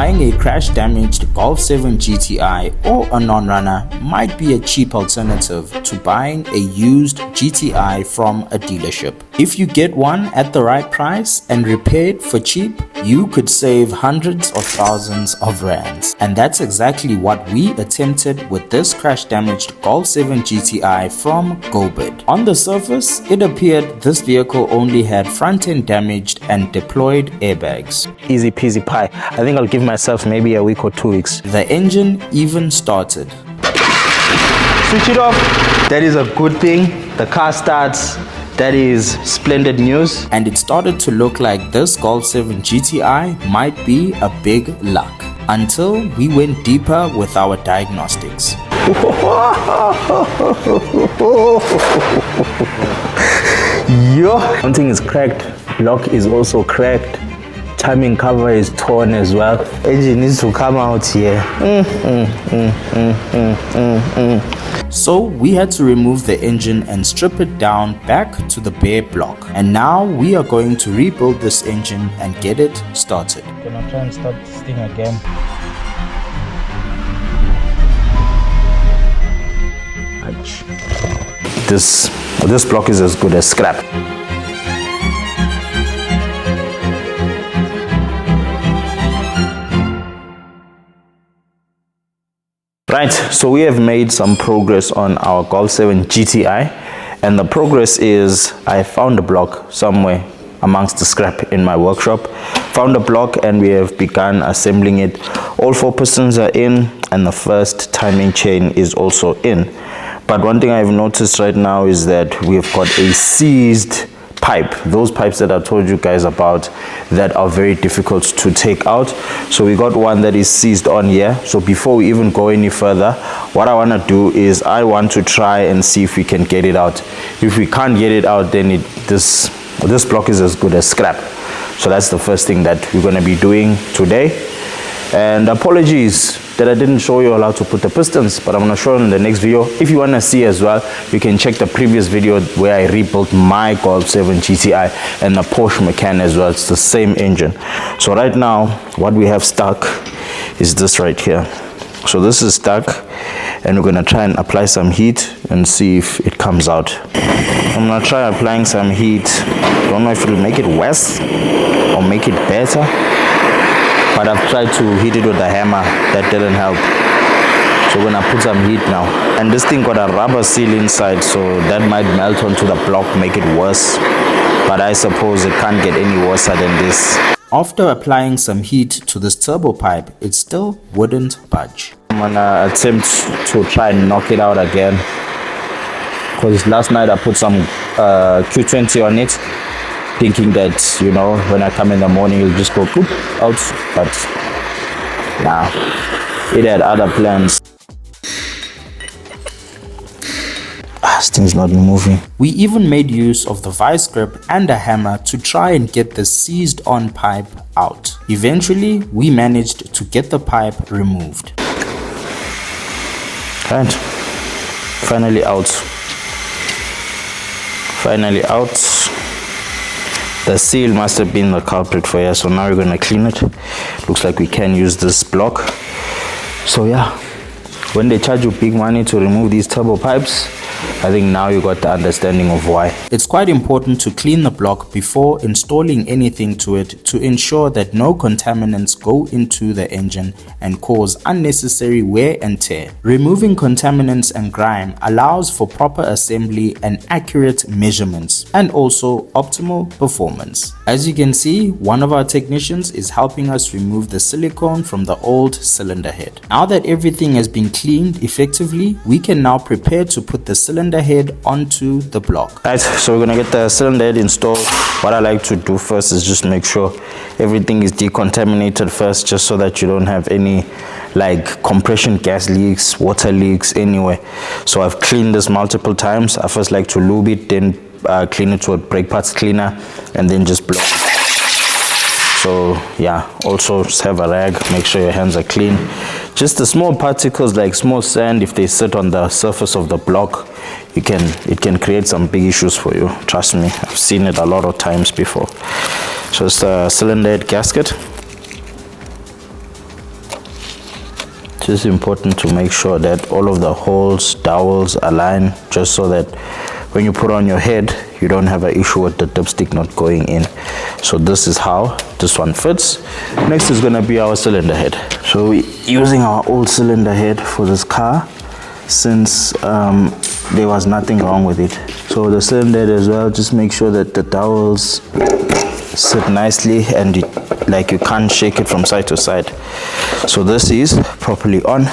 buying a crash-damaged Golf 7 GTI or a non-runner might be a cheap alternative to buying a used GTI from a dealership. If you get one at the right price and repaired for cheap, you could save hundreds of thousands of rands. And that's exactly what we attempted with this crash-damaged Golf 7 GTI from GoBid. On the surface, it appeared this vehicle only had front-end damaged and deployed airbags. Easy peasy pie. I think I'll give myself maybe a week or 2 weeks. The engine even started. Switch it off. That is a good thing. The car starts. That is splendid news. And it started to look like this Golf 7 GTI might be a big luck. Until we went deeper with our diagnostics. Yo, something is cracked. Lock is also cracked. Timing cover is torn as well. Engine needs to come out here. So we had to remove the engine and strip it down back to the bare block. And now we are going to rebuild this engine and get it started. I'm gonna try and start this thing again. This block is as good as scrap. Right, so we have made some progress on our Golf 7 GTI, and the progress is I found a block somewhere amongst the scrap in my workshop. Found a block and we have begun assembling it. All 4 pistons are in and the first timing chain is also in. But one thing I've noticed right now is that we've got a seized pipe, those pipes that I told you guys about that are very difficult to take out. So we got one that is seized on here. So before we even go any further, what I want to do is I want to try and see if we can get it out. If we can't get it out, then this block is as good as scrap. So that's the first thing that we're going to be doing today. And apologies that I didn't show you how to put the pistons, but I'm going to show you in the next video. If you want to see as well, you can check the previous video where I rebuilt my Golf 7 GTI and the Porsche Macan as well. It's the same engine. So right now, what we have stuck is this right here. So this is stuck and we're going to try and apply some heat and see if it comes out. I'm going to try applying some heat. Don't know if it'll make it worse or make it better. But I've tried to hit it with a hammer. That didn't help. So we're gonna put some heat now. And this thing got a rubber seal inside, so that might melt onto the block, make it worse. But I suppose it can't get any worse than this. After applying some heat to this turbo pipe, it still wouldn't budge. I'm gonna attempt to try and knock it out again. Because last night I put some Q20 on it, thinking that, you know, when I come in the morning it'll just go poop out, but nah, it had other plans. This thing's not moving. We even made use of the vice grip and a hammer to try and get the seized on pipe out. Eventually, we managed to get the pipe removed. Right, finally out. Finally out. The seal must have been the culprit for here, so now we're going to clean it. Looks like we can use this block. So yeah, when they charge you big money to remove these turbo pipes, I think now you got the understanding of why. It's quite important to clean the block before installing anything to it to ensure that no contaminants go into the engine and cause unnecessary wear and tear. Removing contaminants and grime allows for proper assembly and accurate measurements and also optimal performance. As you can see, one of our technicians is helping us remove the silicone from the old cylinder head. Now that everything has been cleaned effectively, we can now prepare to put the cylinder head onto the block. Right, so we're gonna get the cylinder head installed. What I like to do first is just make sure everything is decontaminated first, just so that you don't have any like compression gas leaks, water leaks anywhere. So I've cleaned this multiple times. I first like to lube it, then clean it with brake parts cleaner, and then just blow. So yeah, also just have a rag, make sure your hands are clean. Just the small particles like small sand, if they sit on the surface of the block, it can create some big issues for you. Trust me, I've seen it a lot of times before. So it's the cylinder head gasket. It's just important to make sure that all of the holes, dowels align, just so that when you put on your head, you don't have an issue with the dipstick not going in. So this is how this one fits. Next is gonna be our cylinder head. So we're using our old cylinder head for this car, since there was nothing wrong with it. So the cylinder head as well, just make sure that the dowels sit nicely and you can't shake it from side to side. So this is properly on.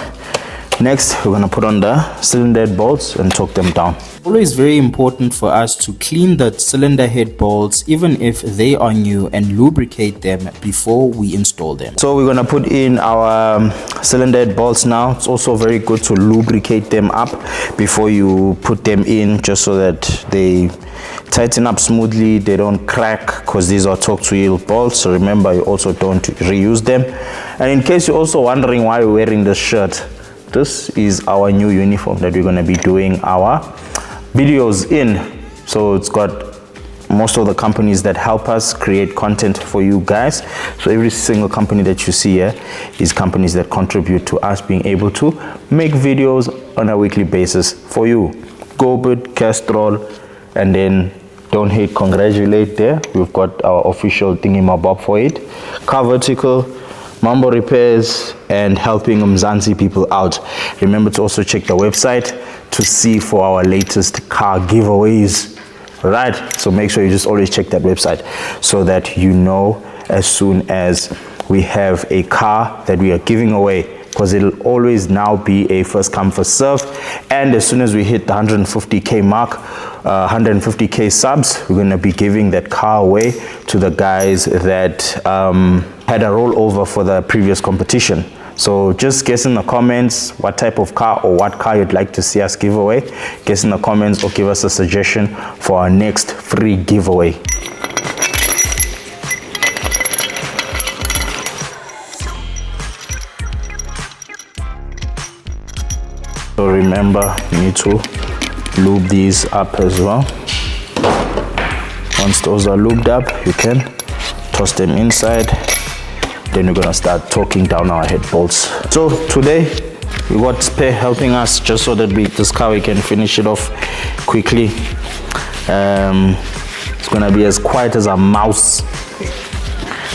Next, we're gonna put on the cylinder head bolts and torque them down. Always very important for us to clean the cylinder head bolts even if they are new, and lubricate them before we install them. So we're gonna put in our cylinder head bolts now. It's also very good to lubricate them up before you put them in, just so that they tighten up smoothly, they don't crack, because these are torque to yield bolts. So remember, you also don't reuse them. And in case you're also wondering why we're wearing this shirt, this is our new uniform that we're going to be doing our videos in. So it's got most of the companies that help us create content for you guys. So every single company that you see here is companies that contribute to us being able to make videos on a weekly basis for you. Gobert, Castrol, and then Don't Hate, Congratulate there. We've got our official thingy-mabob for it. Car Vertical, Mambo Repairs, and helping Mzansi people out. Remember to also check the website to see for our latest car giveaways. Right, so make sure you just always check that website so that you know as soon as we have a car that we are giving away, because it'll always now be a first come first serve. And as soon as we hit the 150k mark, 150k subs, we're going to be giving that car away to the guys that had a rollover for the previous competition. So just guess in the comments what type of car or what car you'd like to see us give away. Guess in the comments or give us a suggestion for our next free giveaway. So remember, you need to lube these up as well. Once those are lubed up, you can toss them inside. Then we're gonna start torquing down our head bolts. So today we got Spare helping us, just so that this car we can finish it off quickly. It's gonna be as quiet as a mouse.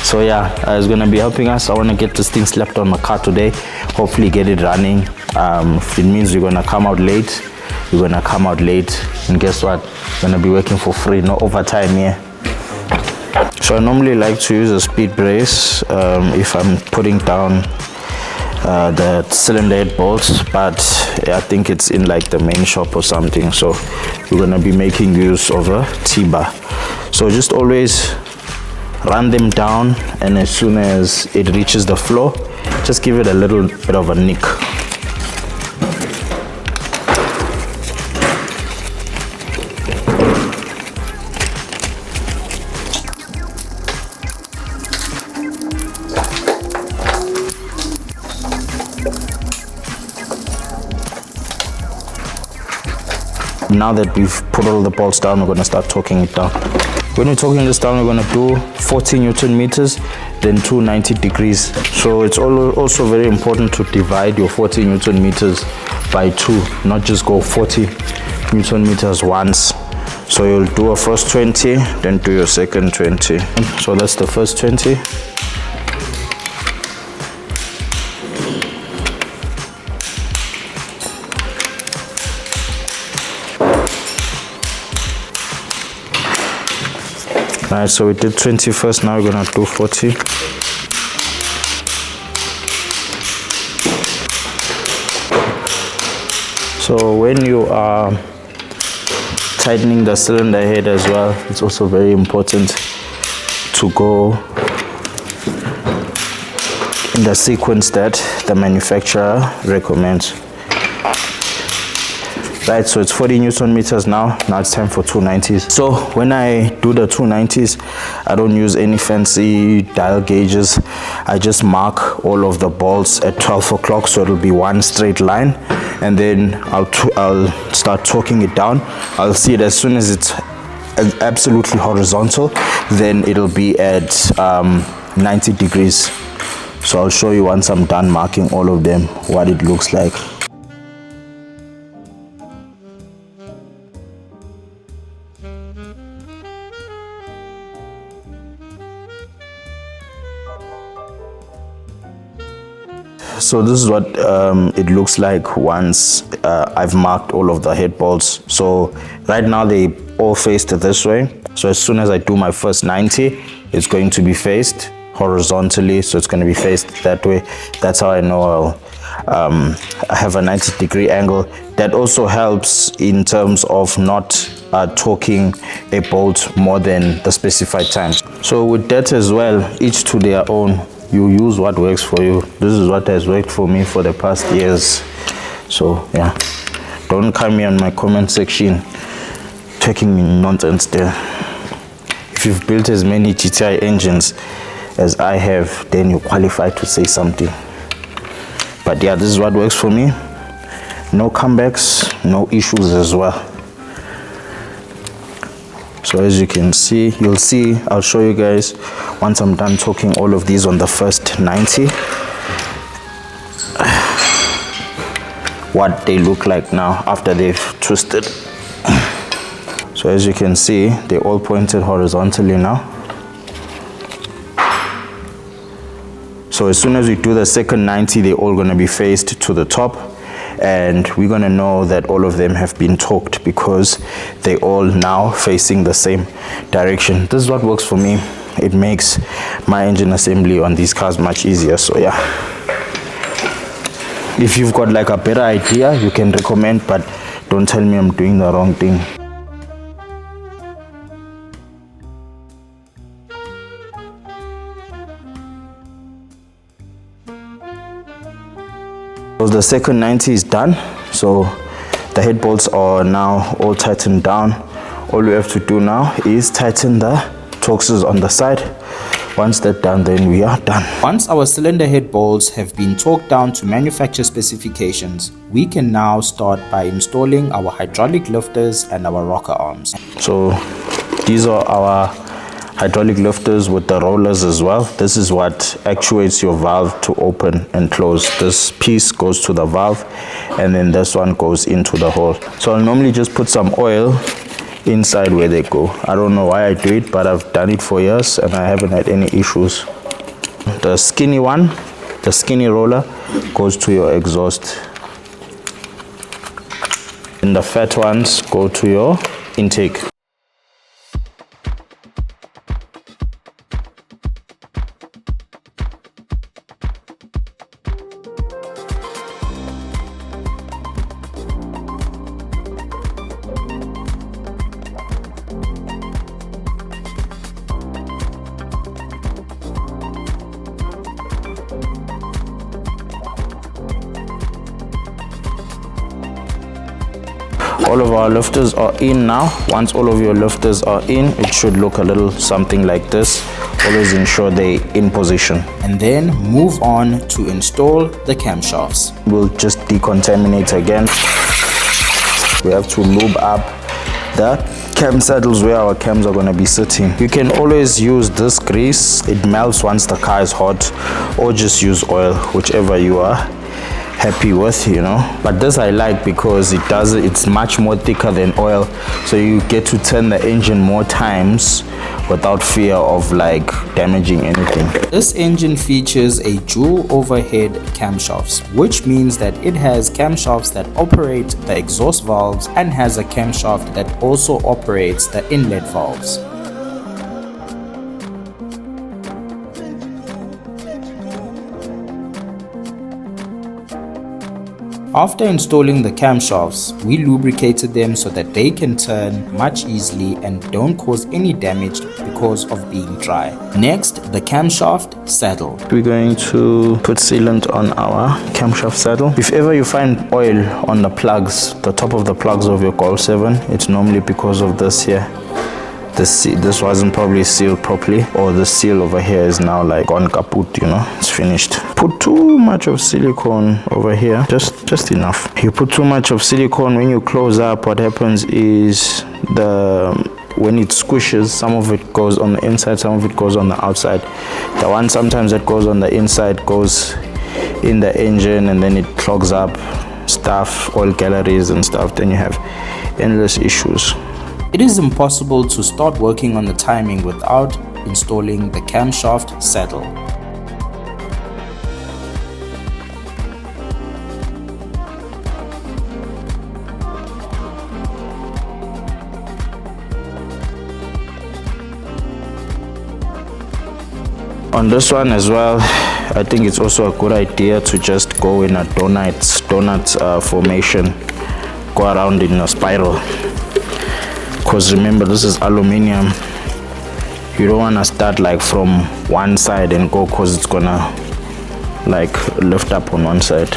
So yeah, it's gonna be helping us. I want to get this thing slapped on the car today, hopefully get it running. If it means we're gonna come out late, we're gonna come out late, and guess what, we're gonna be working for free, no overtime here. So I normally like to use a speed brace if I'm putting down the cylinder head bolts, but I think it's in like the main shop or something, so we're gonna be making use of a T-bar. So just always run them down, and as soon as it reaches the floor, just give it a little bit of a nick. Now that we've put all the bolts down, we're going to start torquing it down. When we're torquing this down, we're going to do 40 Newton meters, then 290 degrees. So it's also very important to divide your 40 Newton meters by 2, not just go 40 Newton meters once. So you'll do a first 20, then do your second 20. So that's the first 20. Alright, so we did 20 first, now we're gonna do 40. So when you are tightening the cylinder head as well, it's also very important to go in the sequence that the manufacturer recommends. Right, so it's 40 Newton meters now. Now it's time for 290s. So when I do the 290s, I don't use any fancy dial gauges. I just mark all of the bolts at 12 o'clock, so it'll be one straight line. And then I'll start torquing it down. I'll see it as soon as it's absolutely horizontal, then it'll be at 90 degrees. So I'll show you once I'm done marking all of them what it looks like. So this is what it looks like once I've marked all of the head bolts. So right now they all faced this way. So as soon as I do my first 90, it's going to be faced horizontally. So it's going to be faced that way. That's how I know I have a 90-degree angle. That also helps in terms of not torquing a bolt more than the specified times. So with that as well, each to their own. You use what works for you. This is what has worked for me for the past years. So yeah, don't come here in my comment section talking nonsense there. If you've built as many GTI engines as I have, then you're qualified to say something. But yeah, this is what works for me. No comebacks, no issues as well. So as you can see, you'll see, I'll show you guys once I'm done talking all of these on the first 90 what they look like now after they've twisted. So as you can see, they're all pointed horizontally now. So as soon as we do the second 90, they're all going to be faced to the top. And we're going to know that all of them have been torqued because they all now facing the same direction. This is what works for me. It makes my engine assembly on these cars much easier. So yeah, if you've got like a better idea, you can recommend, but don't tell me I'm doing the wrong thing. The second 90 is done, so the head bolts are now all tightened down. All we have to do now is tighten the Torxes on the side. Once that's done, then we are done. Once our cylinder head bolts have been torqued down to manufacturer specifications, we can now start by installing our hydraulic lifters and our rocker arms. So these are our hydraulic lifters with the rollers as well. This is what actuates your valve to open and close. This piece goes to the valve and then this one goes into the hole. So I'll normally just put some oil inside where they go. I don't know why I do it, but I've done it for years and I haven't had any issues. The skinny one, the skinny roller, goes to your exhaust, and the fat ones go to your intake. All of our lifters are in now. Once all of your lifters are in, it should look a little something like this. Always ensure they're in position. And then move on to install the camshafts. We'll just decontaminate again. We have to lube up the cam saddles where our cams are going to be sitting. You can always use this grease. It melts once the car is hot, or just use oil, whichever you are happy with, you know. But this I like because it's much more thicker than oil, so you get to turn the engine more times without fear of like damaging anything. This engine features a dual overhead camshafts, which means that it has camshafts that operate the exhaust valves and has a camshaft that also operates the inlet valves. After installing the camshafts, we lubricated them so that they can turn much easily and don't cause any damage because of being dry. Next, the camshaft saddle. We're going to put sealant on our camshaft saddle. If ever you find oil on the plugs, the top of the plugs of your Golf 7, it's normally because of this here. This wasn't probably sealed properly, or the seal over here is now like gone kaput, you know, it's finished. Put too much of silicone over here, just enough. You put too much of silicone, when you close up, what happens is when it squishes, some of it goes on the inside, some of it goes on the outside. The one sometimes that goes on the inside goes in the engine, and then it clogs up stuff, oil galleries and stuff. Then you have endless issues. It is impossible to start working on the timing without installing the camshaft saddle. On this one as well, I think it's also a good idea to just go in a donut formation, go around in a spiral, because remember, this is aluminium. You don't want to start like from one side and go, because it's gonna like lift up on one side.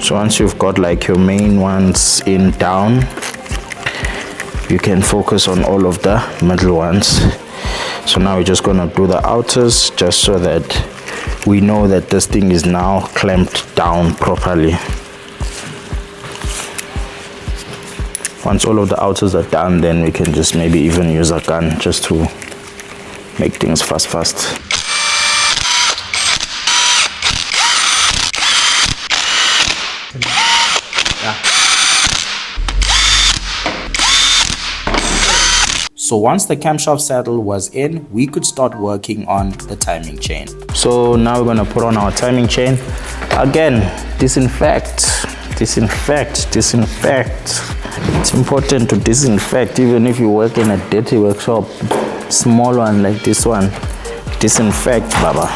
So once you've got like your main ones in down, you can focus on all of the middle ones. So now we're just gonna do the outers, just so that we know that this thing is now clamped down properly. Once all of the outers are done, then we can just maybe even use a gun just to make things fast. So once the camshaft saddle was in, we could start working on the timing chain. So now we're gonna put on our timing chain. Again, disinfect. It's important to disinfect, even if you work in a dirty workshop, small one like this one. Disinfect, baba.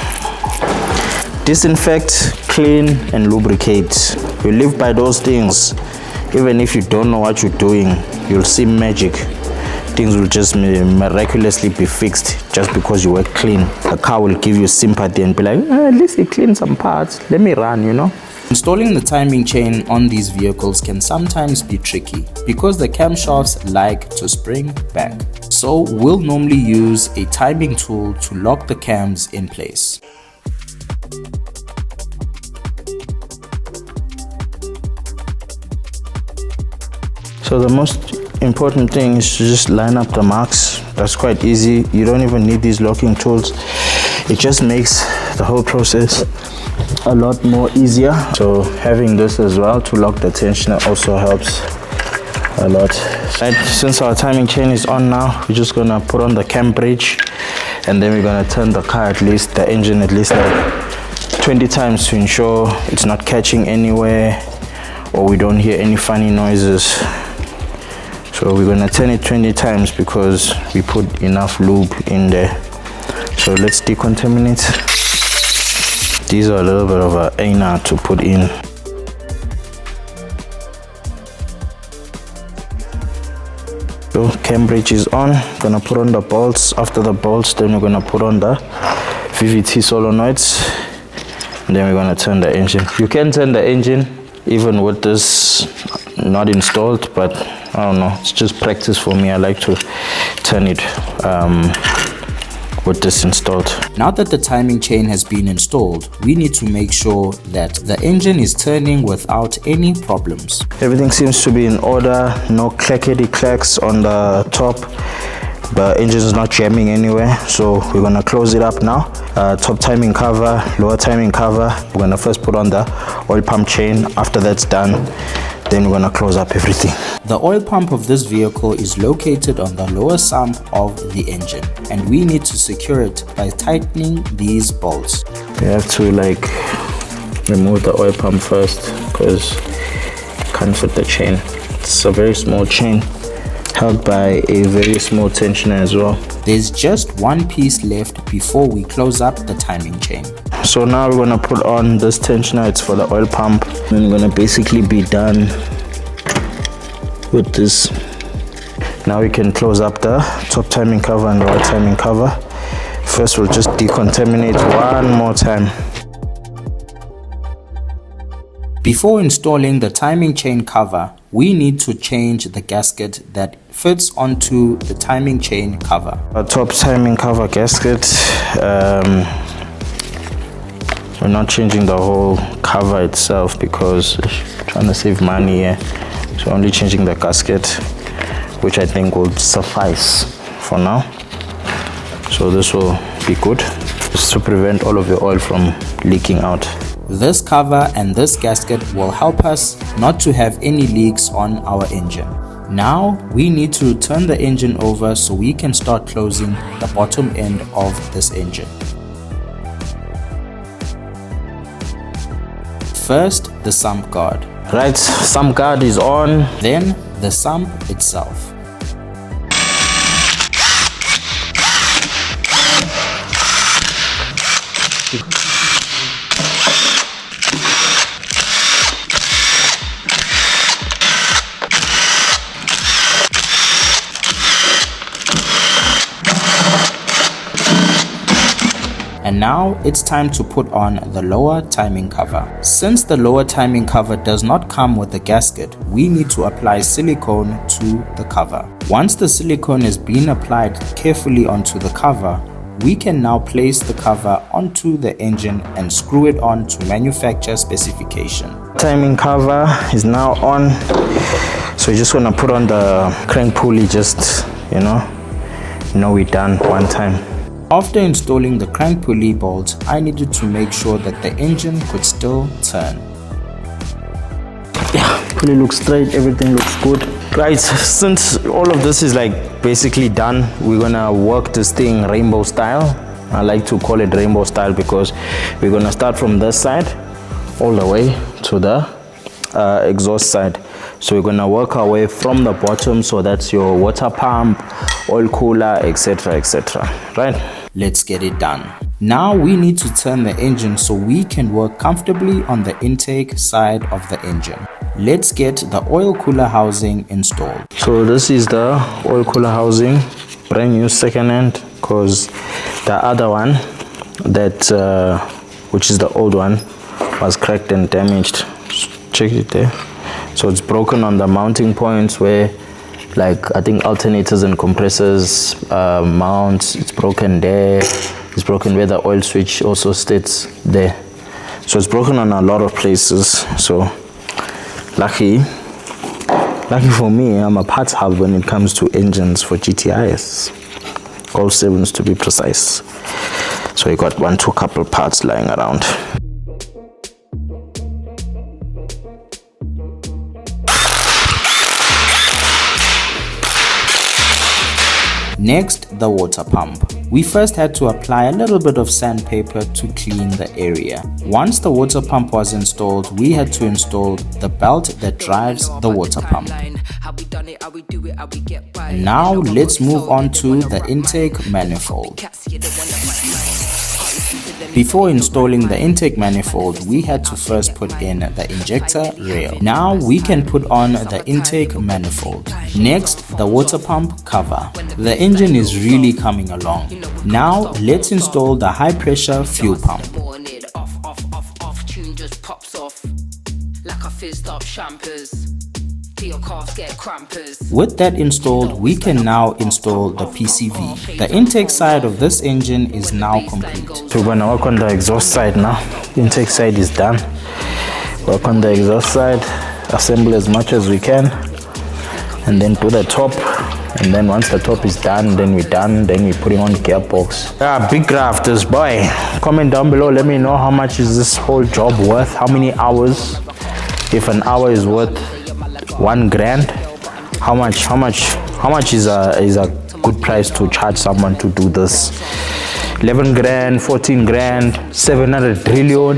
Disinfect, clean, and lubricate. You live by those things. Even if you don't know what you're doing, you'll see magic. Things will just miraculously be fixed just because you work clean. The car will give you sympathy and be like, at least he cleaned some parts, let me run, you know. Installing the timing chain on these vehicles can sometimes be tricky because the camshafts like to spring back. So we'll normally use a timing tool to lock the cams in place. So the most important thing is to just line up the marks. That's quite easy. You don't even need these locking tools. It just makes the whole process a lot more easier. So having this as well to lock the tensioner also helps a lot. Right, since our timing chain is on now, we're just gonna put on the cam bridge, and then we're gonna turn the car the engine at least like 20 times to ensure it's not catching anywhere or we don't hear any funny noises. So we're gonna turn it 20 times because we put enough lube in there. So let's decontaminate. These are a little bit of a anna to put in. So cam bridge is on. Gonna put on the bolts. After the bolts, then we're gonna put on the VVT solenoids, and then we're gonna turn the engine. You can turn the engine even with this not installed, but I don't know, it's just practice for me. I like to turn it with this installed. Now that the timing chain has been installed, we need to make sure that the engine is turning without any problems. Everything seems to be in order, no clackety clacks on the top. The engine is not jamming anywhere, so we're gonna close it up now. Top timing cover, lower timing cover. We're gonna first put on the oil pump chain. After that's done, then we're gonna close up everything. The oil pump of this vehicle is located on the lower sump of the engine, and we need to secure it by tightening these bolts. We have to like remove the oil pump first because it can't fit the chain. It's a very small chain held by a very small tensioner as well. There's just one piece left before we close up the timing chain. So now we're gonna put on this tensioner. It's for the oil pump, and we're gonna basically be done with this. Now we can close up the top timing cover and lower timing cover. First we'll just decontaminate one more time. Before installing the timing chain cover, we need to change the gasket that fits onto the timing chain cover. Our top timing cover gasket, we're not changing the whole cover itself because I'm trying to save money here. So only changing the gasket, which I think will suffice for now. So this will be good just to prevent all of your oil from leaking out. This cover and this gasket will help us not to have any leaks on our engine. Now we need to turn the engine over so we can start closing the bottom end of this engine. First, the sump guard. Right, sump guard is on. Then the sump itself. And now it's time to put on the lower timing cover. Since the lower timing cover does not come with the gasket, we need to apply silicone to the cover. Once the silicone has been applied carefully onto the cover, we can now place the cover onto the engine and screw it on to manufacturer specification. Timing cover is now on. So you're just gonna put on the crank pulley, just you know we're done one time. After installing the crank pulley bolt, I needed to make sure that the engine could still turn. Yeah, pulley looks straight, everything looks good. Right, since all of this is like basically done, we're gonna work this thing rainbow style. I like to call it rainbow style because we're gonna start from this side all the way to the exhaust side. So we're gonna work our way from the bottom, so that's your water pump, oil cooler, etc, etc. Right, let's get it done. Now we need to turn the engine so we can work comfortably on the intake side of the engine. Let's get the oil cooler housing installed. So this is the oil cooler housing, brand new second hand, because the other one that which is the old one was cracked and damaged. Check it there. So it's broken on the mounting points where, like, I think alternators and compressors mount. It's broken there. It's broken where the oil switch also sits there. So it's broken on a lot of places. So lucky for me, I'm a parts hub when it comes to engines for GTIs, Golf 7s to be precise. So you got 1-2 couple parts lying around. Next, the water pump. We first had to apply a little bit of sandpaper to clean the area. Once the water pump was installed, we had to install the belt that drives the water pump. And now let's move on to the intake manifold. Before installing the intake manifold, we had to first put in the injector rail. Now we can put on the intake manifold. Next, the water pump cover. The engine is really coming along. Now let's install the high pressure fuel pump. With that installed, we can now install the PCV. The intake side of this engine is now complete. So we're going to work on the exhaust side now. Intake side is done. Work on the exhaust side, assemble as much as we can, and then do the top. And then once the top is done, then we're done. Then we're putting on gearbox. Yeah, big grafters, boy. Comment down below. Let me know how much is this whole job worth. How many hours? If an hour is worth $1,000, how much is a good price to charge someone to do this? 11 grand, 14 grand, 700 trillion.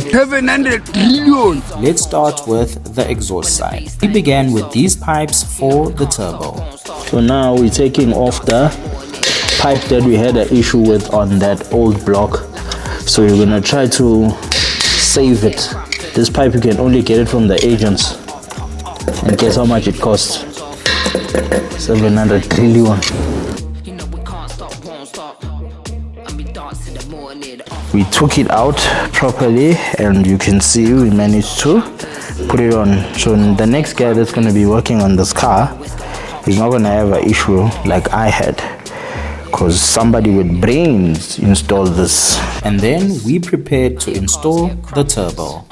Let's start with the exhaust side. We began with these pipes for the turbo. So now we're taking off the pipe that we had an issue with on that old block. So you're gonna try to save it. This pipe, you can only get it from the agents. And guess how much it costs? 700 trillion. We took it out properly, and you can see we managed to put it on. So the next guy that's going to be working on this car is not going to have an issue like I had, because somebody with brains installed this. And then we prepared to install the turbo.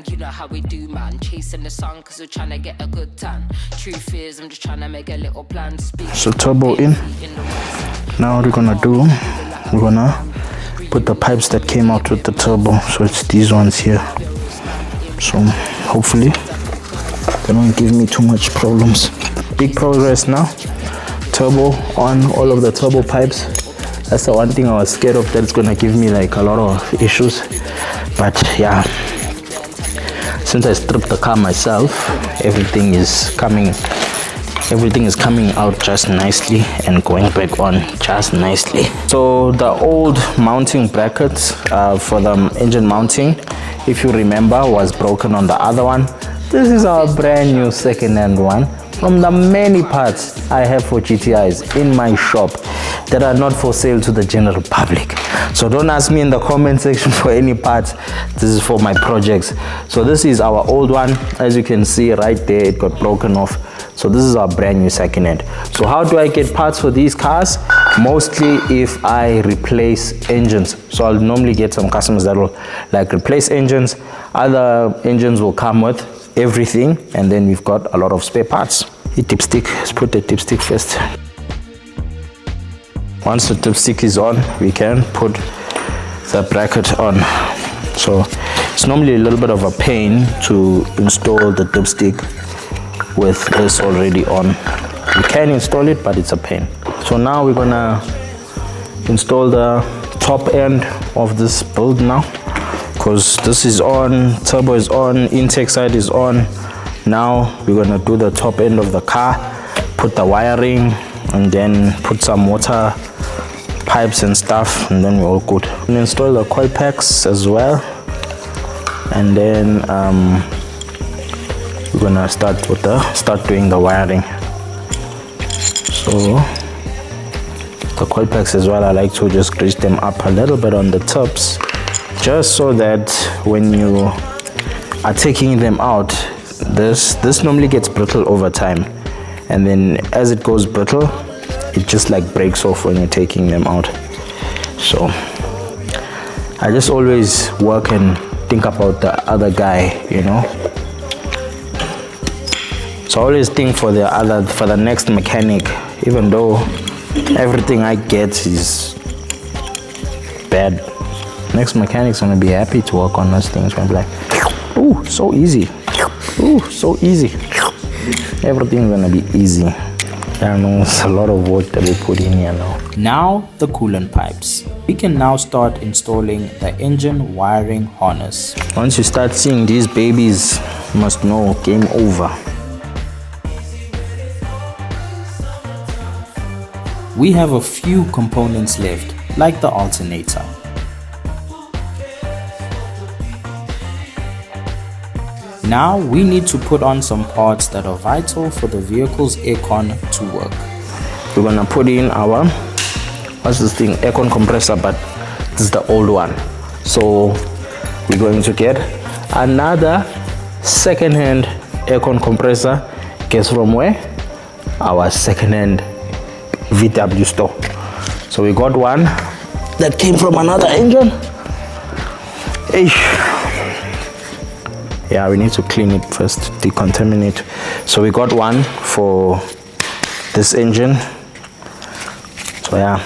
gang, you know how we do, man. Chasing the sun cause we're trying to get a good tan. Truth is, I'm just trying to make a little plan. So turbo in. Now what we're gonna do, we're gonna put the pipes that came out with the turbo. So it's these ones here. So hopefully they don't give me too much problems. Big progress now. Turbo on all of the turbo pipes. That's the one thing I was scared of, that it's gonna give me like a lot of issues. But yeah, since I stripped the car myself, everything is coming out just nicely and going back on just nicely. So the old mounting brackets for the engine mounting, if you remember, was broken on the other one. This is our brand new second-hand one from the many parts I have for GTIs in my shop that are not for sale to the general public. So don't ask me in the comment section for any parts. This is for my projects. So this is our old one. As you can see right there, it got broken off. So this is our brand new second hand. So how do I get parts for these cars? Mostly if I replace engines. So I'll normally get some customers that will like replace engines. Other engines will come with everything, and then we've got a lot of spare parts. The dipstick, let's put the dipstick first. Once the dipstick is on, we can put the bracket on. So it's normally a little bit of a pain to install the dipstick with this already on. You can install it, but it's a pain. So now we're gonna install the top end of this build now, because this is on, turbo is on, intake side is on. Now we're gonna do the top end of the car, put the wiring, and then put some water pipes and stuff, and then we're all good. And install the coil packs as well, and then we're gonna start doing the wiring. So the coil packs as well, I like to just grease them up a little bit on the tops, just so that when you are taking them out, this normally gets brittle over time, and then as it goes brittle, it just like breaks off when you're taking them out. So I just always work and think about the other guy, you know. So I always think for the next mechanic, even though everything I get is bad. Next mechanic's gonna be happy to work on those things. I'm like, ooh, so easy. Ooh, so easy. Everything's gonna be easy. I know it's a lot of work that we put in here now. Now the coolant pipes. We can now start installing the engine wiring harness. Once you start seeing these babies, you must know game over. We have a few components left, like the alternator. Now we need to put on some parts that are vital for the vehicle's aircon to work. We're gonna put in our, what's this thing, aircon compressor, but this is the old one. So we're going to get another second-hand aircon compressor. Guess from where? Our second-hand VW store. So we got one that came from another engine. Yeah, we need to clean it first, decontaminate. So we got one for this engine. So yeah,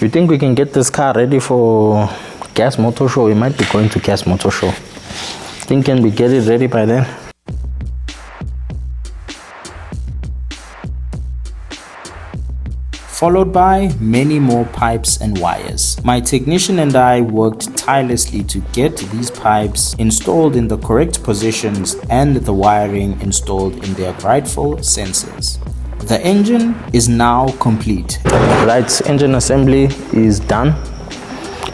we think we can get this car ready for gas motor show. We might be going to gas motor show. Think can we get it ready by then? Followed by many more pipes and wires. My technician and I worked tirelessly to get these pipes installed in the correct positions and the wiring installed in their rightful sensors. The engine is now complete. Right, engine assembly is done.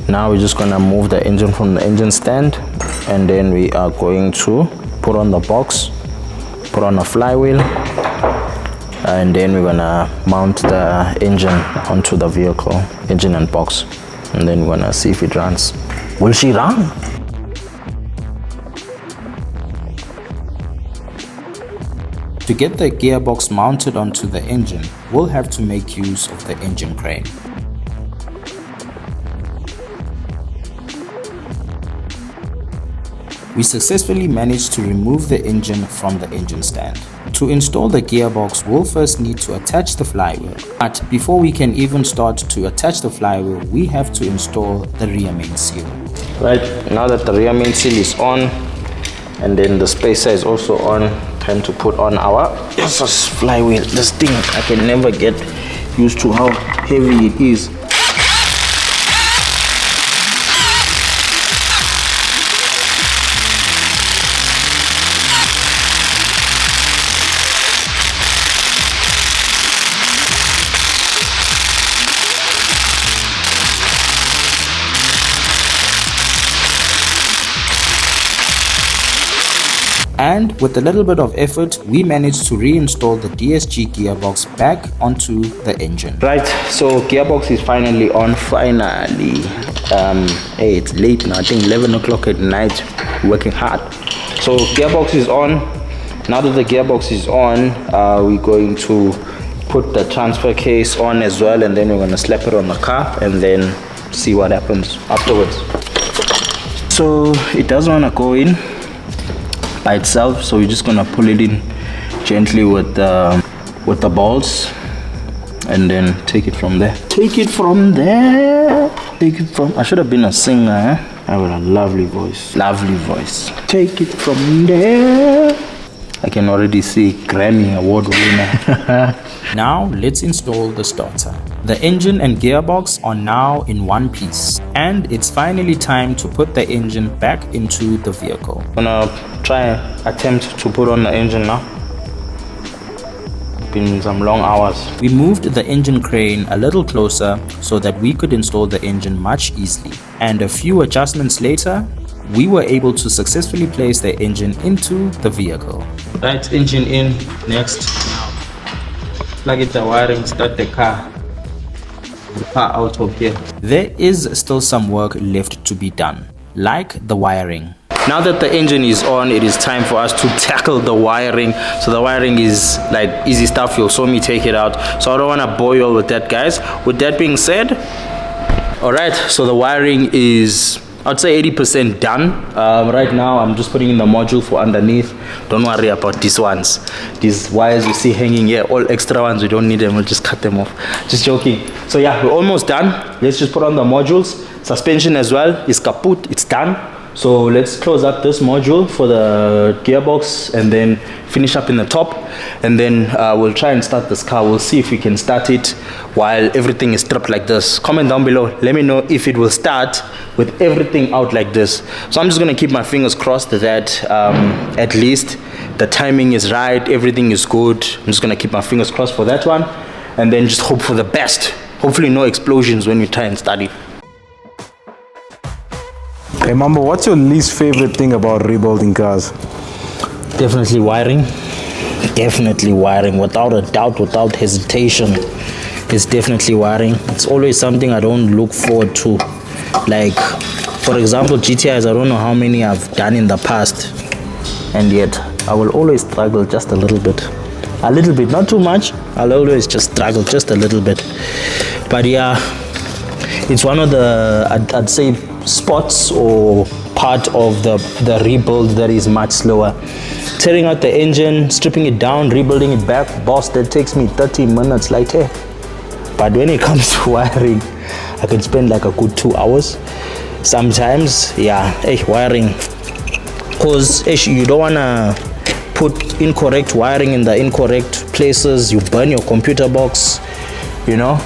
Now we're just gonna move the engine from the engine stand, and then we are going to put on the box, put on a flywheel, and then we're gonna mount the engine onto the vehicle, engine and box, and then we're gonna see if it runs. Will she run? To get the gearbox mounted onto the engine, we'll have to make use of the engine crane. we successfully managed to remove the engine from the engine stand. To install the gearbox, we'll first need to attach the flywheel. But before we can even start to attach the flywheel, we have to install the rear main seal. Right, now that the rear main seal is on, and then the spacer is also on, time to put on our flywheel. This thing, I can never get used to how heavy it is. And with a little bit of effort, we managed to reinstall the DSG gearbox back onto the engine. Right, so gearbox is finally on, finally. Hey, it's late now, I think 11 o'clock at night, working hard. So gearbox is on. Now that the gearbox is on, we're going to put the transfer case on as well, and then we're going to slap it on the car and then see what happens afterwards. So it doesn't want to go in by itself, so we're just gonna pull it in gently with the bolts, and then take it from there. Take it from there. Take it from. I should have been a singer. Eh? I have a lovely voice. Lovely voice. Take it from there. I can already see Grammy Award winner. Now let's install the starter. The engine and gearbox are now in one piece, and it's finally time to put the engine back into the vehicle. I'm gonna try attempt to put on the engine now. Been some long hours. We moved the engine crane a little closer so that we could install the engine much easily, and a few adjustments later, we were able to successfully place the engine into the vehicle. Right, engine in. Next, plug in the wiring, start the car out of here. There is still some work left to be done, like the wiring. Now that the engine is on, it is time for us to tackle the wiring. So the wiring is like easy stuff. You'll saw me take it out, so I don't want to bore you all with that, guys. With that being said, all right, so the wiring is, I'd say 80% done. Right now I'm just putting in the module for underneath. Don't worry about these ones. These wires you see hanging here, all extra ones, we don't need them, we'll just cut them off. Just joking. So yeah, we're almost done. Let's just put on the modules. Suspension as well is kaput, it's done. So let's close up this module for the gearbox and then finish up in the top, and then we'll try and start this car. We'll see if we can start it while everything is stripped like this. Comment down below, let me know if it will start with everything out like this. So I'm just gonna keep my fingers crossed that at least the timing is right, everything is good. I'm just gonna keep my fingers crossed for that one, and then just hope for the best. Hopefully no explosions when we try and start it. Hey Mambo, what's your least favorite thing about rebuilding cars? Definitely wiring. Definitely wiring, without a doubt, without hesitation. It's definitely wiring. It's always something I don't look forward to. Like, for example, GTIs, I don't know how many I've done in the past, and yet I will always struggle just a little bit. A little bit, not too much. I'll always just struggle just a little bit. But yeah, it's one of the, I'd say, spots or part of the rebuild that is much slower. Tearing out the engine, stripping it down, rebuilding it back, boss, that takes me 30 minutes like hey. But when it comes to wiring, I can spend like a good 2 hours sometimes. Yeah, wiring, because you don't want to put incorrect wiring in the incorrect places. You burn your computer box, you know.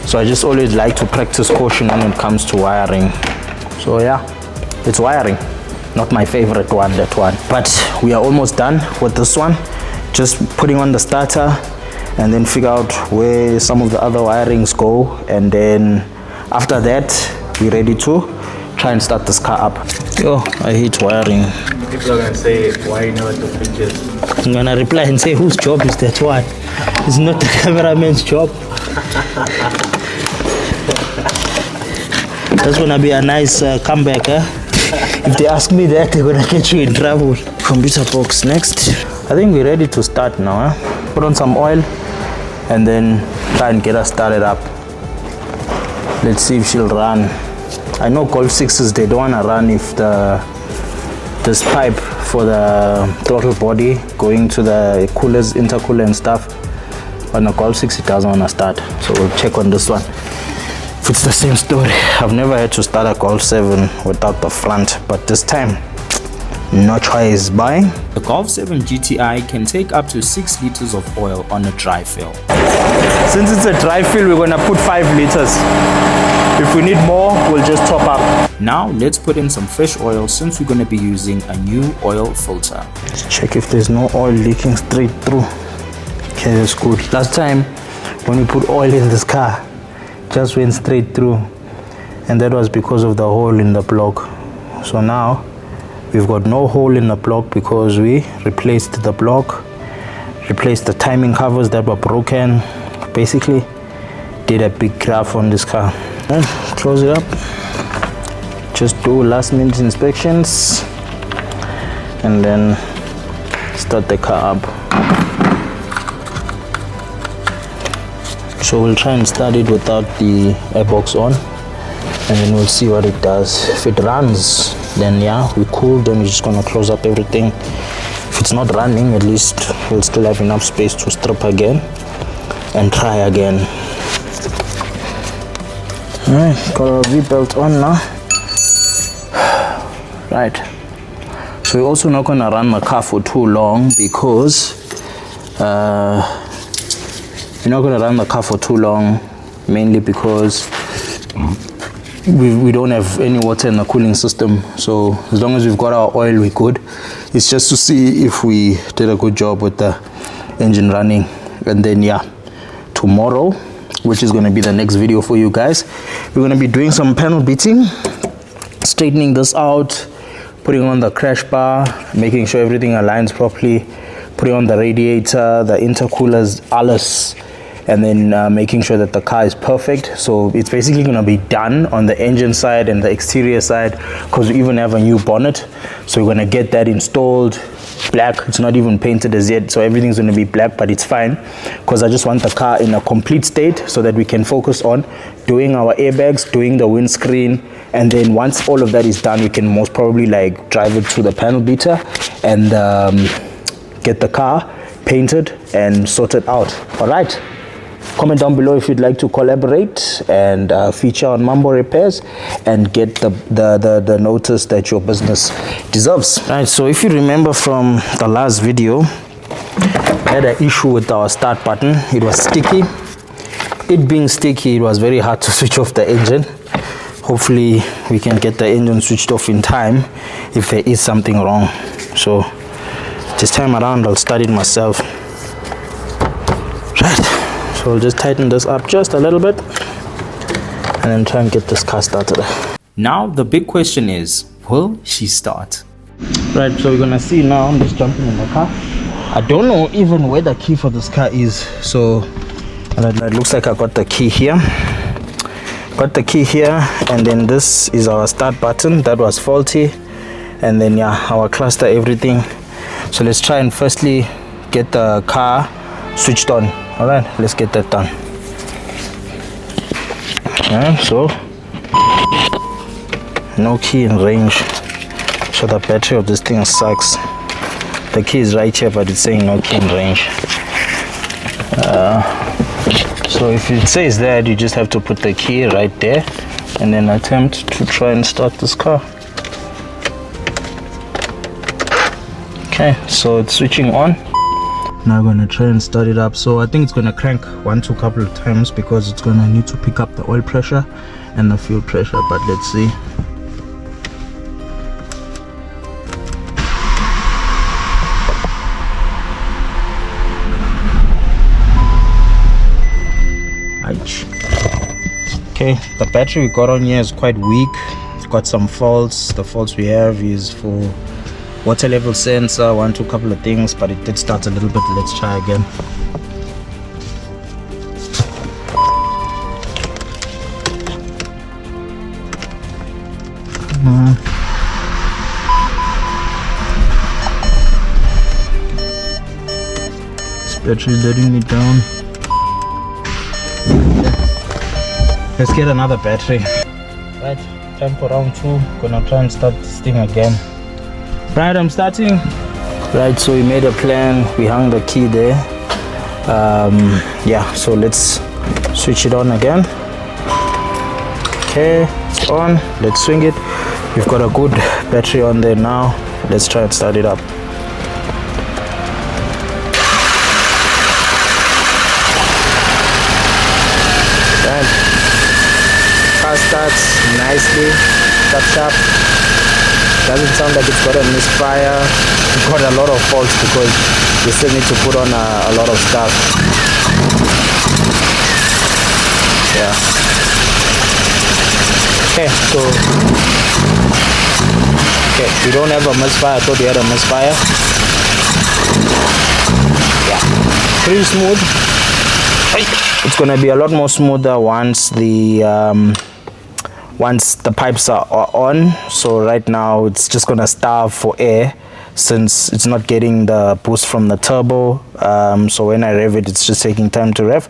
So I just always like to practice caution when it comes to wiring. So yeah, it's wiring. Not my favorite one, that one. But we are almost done with this one. Just putting on the starter and then figure out where some of the other wirings go. And then after that, we're ready to try and start this car up. Yo, I hate wiring. People are gonna say, why you never took pictures? I'm gonna reply and say, whose job is that one? It's not the cameraman's job. That's gonna be a nice comeback, eh? If they ask me that, they're gonna get you in trouble. Computer box next. I think we're ready to start now, eh? Put on some oil and then try and get her started up. Let's see if she'll run. I know Golf 6s, they don't wanna run if this pipe for the throttle body going to the coolers, intercooler and stuff. On the Golf 6 it doesn't want to start, so we'll check on this one if it's the same story. I've never had to start a Golf 7 without the front, but this time no choice. Buying The Golf 7 GTI can take up to 6 liters of oil on a dry fill. Since it's a dry fill, we're gonna put 5 liters. If we need more, we'll just top up. Now let's put in some fresh oil since we're going to be using a new oil filter. Let's check if there's no oil leaking straight through. Okay, that's good. Last time when we put oil in this car, just went straight through, and that was because of the hole in the block. So now we've got no hole in the block because we replaced the block, replaced the timing covers that were broken, basically did a big graph on this car. And close it up, just do last minute inspections and then start the car up. So we'll try and start it without the airbox on, and then we'll see what it does. If it runs, then yeah, we cool, then we're just gonna close up everything. If it's not running, at least we'll still have enough space to strip again and try again. Alright, got our V-belt on now. Right, so we're also not gonna run the car for too long because we're not going to run the car for too long, mainly because we don't have any water in the cooling system. So as long as we've got our oil, we're good. It's just to see if we did a good job with the engine running. And then yeah, tomorrow, which is going to be the next video for you guys, we're going to be doing some panel beating, straightening this out, putting on the crash bar, making sure everything aligns properly, putting on the radiator, the intercoolers, alles, and then making sure that the car is perfect. So it's basically going to be done on the engine side and the exterior side, because we even have a new bonnet. So we're going to get that installed black. It's not even painted as yet, so everything's going to be black, but it's fine because I just want the car in a complete state so that we can focus on doing our airbags, doing the windscreen, and then once all of that is done, we can most probably like drive it to the panel beater and get the car painted and sorted out. All right, comment down below if you'd like to collaborate and feature on Mambo Repairs and get the notice that your business deserves. Right, so if you remember from the last video, I had an issue with our start button. It was sticky. It being sticky, it was very hard to switch off the engine. Hopefully we can get the engine switched off in time if there is something wrong. So this time around I'll start it myself. Right, so I'll just tighten this up just a little bit and then try and get this car started. Now the big question is, will she start? Right, so we're gonna see now. I'm just jumping in the car. I don't know even where the key for this car is, so it looks like I got the key here. Got the key here, and then this is our start button that was faulty, and then yeah, our cluster, everything. So let's try and firstly get the car switched on. All right, let's get that done. Yeah, so no key in range, so the battery of this thing sucks. The key is right here, but it's saying no key in range. So if it says that, you just have to put the key right there and then attempt to try and start this car. Okay, so it's switching on. Now I'm gonna try and start it up. So I think it's gonna crank 1-2 couple of times because it's gonna need to pick up the oil pressure and the fuel pressure, but let's see. Okay, the battery we got on here is quite weak. It's got some faults. The faults we have is for water level sensor, 1-2 couple of things, but it did start a little bit. Let's try again. This battery is letting me down. Let's get another battery. Right, time for round 2. Gonna try and start this thing again. Right, I'm starting. Right, so we made a plan. We hung the key there. Yeah, so let's switch it on again. Okay, it's on. Let's swing it. We've got a good battery on there now. Let's try and start it up. Right. Car starts nicely. Sharp. Doesn't sound like it's got a misfire. It's got a lot of faults because we still need to put on a lot of stuff. Yeah. Okay, so we don't have a misfire. I thought we had a misfire. Yeah, pretty smooth. It's gonna be a lot more smoother once the pipes are on. So right now it's just gonna starve for air since it's not getting the boost from the turbo. So when I rev it, it's just taking time to rev.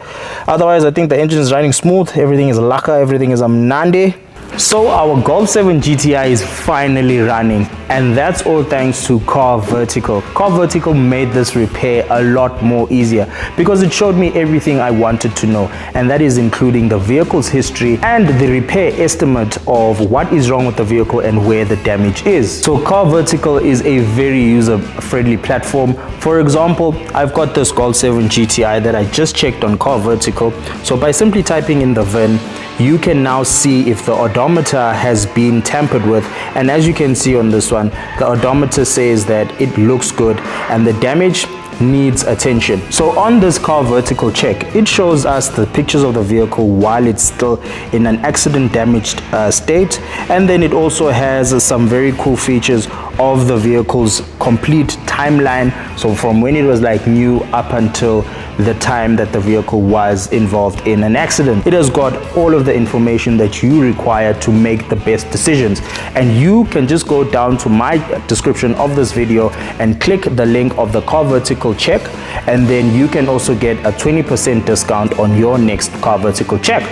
Otherwise, I think the engine is running smooth. Everything is laka, everything is amnandi. So our Golf 7 GTI is finally running, and that's all thanks to Car Vertical. Car Vertical made this repair a lot more easier because it showed me everything I wanted to know, and that is including the vehicle's history and the repair estimate of what is wrong with the vehicle and where the damage is. So Car Vertical is a very user-friendly platform. For example, I've got this Golf 7 GTI that I just checked on Car Vertical. So by simply typing in the VIN, you can now see if the odometer has been tampered with, and as you can see on this one, the odometer says that it looks good and the damage needs attention. So on this Car Vertical check, it shows us the pictures of the vehicle while it's still in an accident damaged state, and then it also has some very cool features of the vehicle's complete timeline, so from when it was like new up until the time that the vehicle was involved in an accident. It has got all of the information that you require to make the best decisions, and you can just go down to my description of this video and click the link of the Car Vertical check, and then you can also get a 20% discount on your next Car Vertical check.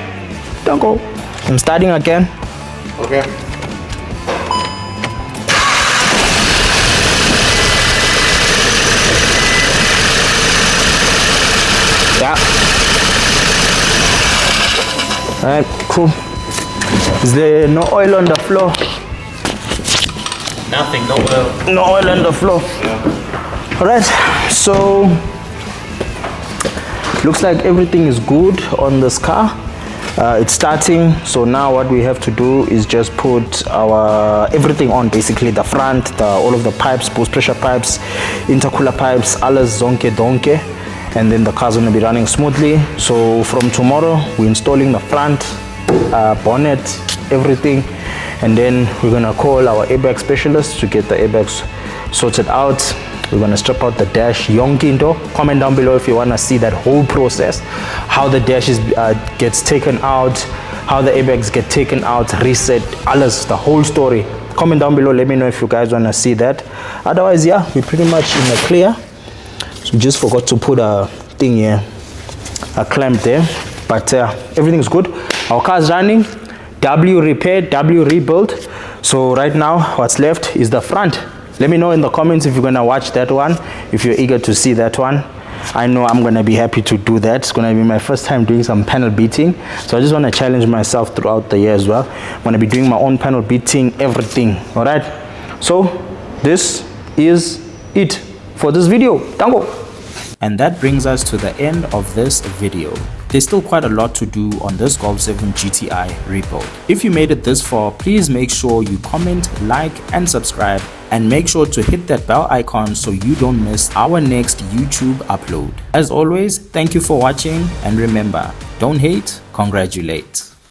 Don't go. I'm starting again. Okay. Yeah. Alright, cool. Is there no oil on the floor? Nothing, no oil. No oil on the floor. Yeah. Alright, so looks like everything is good on this car. It's starting, so now what we have to do is just put our everything on, basically the front, all of the pipes, boost pressure pipes, intercooler pipes, alles zonke donke, and then the car's going to be running smoothly. So from tomorrow we're installing the front, bonnet, everything, and then we're going to call our airbag specialist to get the airbags sorted out. We're going to strip out the dash yonkindo. Comment down below if you want to see that whole process, how the dash gets taken out, how the airbags get taken out, reset, alles, the whole story. Comment down below, let me know if you guys want to see that. Otherwise, yeah, we're pretty much in the clear. So we just forgot to put a thing here, a clamp there, but everything's good. Our car's running, W repaired, W rebuilt. So right now what's left is the front. Let me know in the comments if you're gonna watch that one, if you're eager to see that one. I know I'm gonna be happy to do that. It's gonna be my first time doing some panel beating, so I just want to challenge myself throughout the year as well. I'm gonna be doing my own panel beating, everything. All right, so this is it for this video. Tango. And that brings us to the end of this video. There's still quite a lot to do on this Golf 7 GTI rebuild. If you made it this far, please make sure you comment, like and subscribe, and make sure to hit that bell icon so you don't miss our next YouTube upload. As always, thank you for watching, and remember, don't hate, congratulate.